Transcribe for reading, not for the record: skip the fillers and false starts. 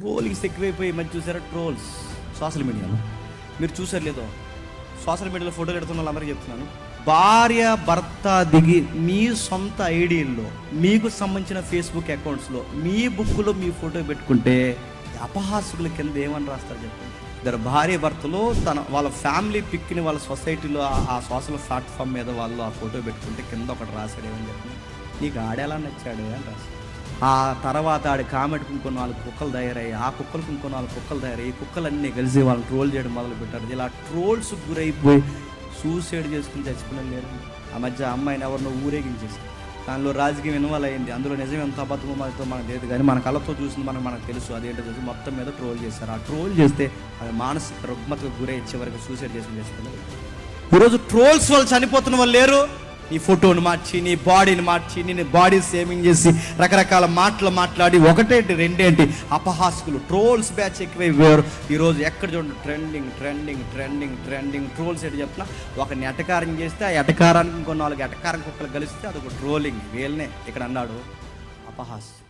Trollings ఎక్కువైపోయి మంచి చూసారా ట్రోల్స్ సోషల్ మీడియాలో. మీరు చూసారు లేదో, సోషల్ మీడియాలో ఫోటోలు పెడుతున్న వాళ్ళందరికీ చెప్తున్నాను, భార్య భర్త దిగి మీ సొంత ఐడీల్లో మీకు సంబంధించిన ఫేస్బుక్ అకౌంట్స్లో మీ బుక్లో మీ ఫోటో పెట్టుకుంటే అపహాసకుల కింద ఏమని రాస్తారు చెప్పండి. ఇద్దరు భార్య భర్తలు వాళ్ళ ఫ్యామిలీ పిక్ని వాళ్ళ సొసైటీలో ఆ సోషల్ ప్లాట్ఫామ్ మీద వాళ్ళు ఆ ఫోటో పెట్టుకుంటే కింద ఒకటి రాశాడు ఏమని చెప్పండి, నీకు ఆడేలా నచ్చాడు అని రాశాడు. ఆ తర్వాత ఆడి కామెంట్ ఇంకొన్ని 4 కుక్కలు తయారయ్యి, ఆ కుక్కలకు ఇంకొన్ని 4 కుక్కలు తయారయ్యి, కుక్కలన్నీ కలిసి వాళ్ళని ట్రోల్ చేయడం మొదలు పెట్టారు. ఇలా ట్రోల్స్ గురైపోయి సూసైడ్ చేసుకుని చచ్చిపోయిన లేరు. ఆ మధ్య అమ్మాయిని ఎవరినో ఊరేగించేసి దానిలో రాజకీయం ఇన్వాల్వ్ అయింది. అందులో నిజం ఎంత అబద్ధమో మనకు లేదు, కానీ మన కళ్ళతో చూసింది మనకు తెలుసు. అదేంటో చూసి మొత్తం మీద ట్రోల్ చేశారు. ఆ ట్రోల్ చేస్తే అది మానసిక రుగ్మతకు గురై చివరికి సూసైడ్ చేసుకుని చచ్చిపోయినారు. ఈరోజు ట్రోల్స్ వాళ్ళు చనిపోతున్న వాళ్ళు లేరు. నీ ఫోటోని మార్చి, నీ బాడీని మార్చి, నీ బాడీ సేవింగ్ చేసి రకరకాల మాటలు మాట్లాడి ఒకటేంటి రెండేంటి అపహాసకులు ట్రోల్స్ బ్యాచ్ ఎక్కువైపోయారు. ఈరోజు ఎక్కడ చూడండి trending trending trending trending trolls ఏంటి చెప్తున్నా, ఒకరిని ఎటకారం చేస్తే ఆ ఎటకారానికి ఇంకో 4 ఎటకారం కుక్కలు కలిస్తే అదొక ట్రోలింగ్. వీళ్ళనే ఇక్కడ అన్నాడు అపహాస్యం.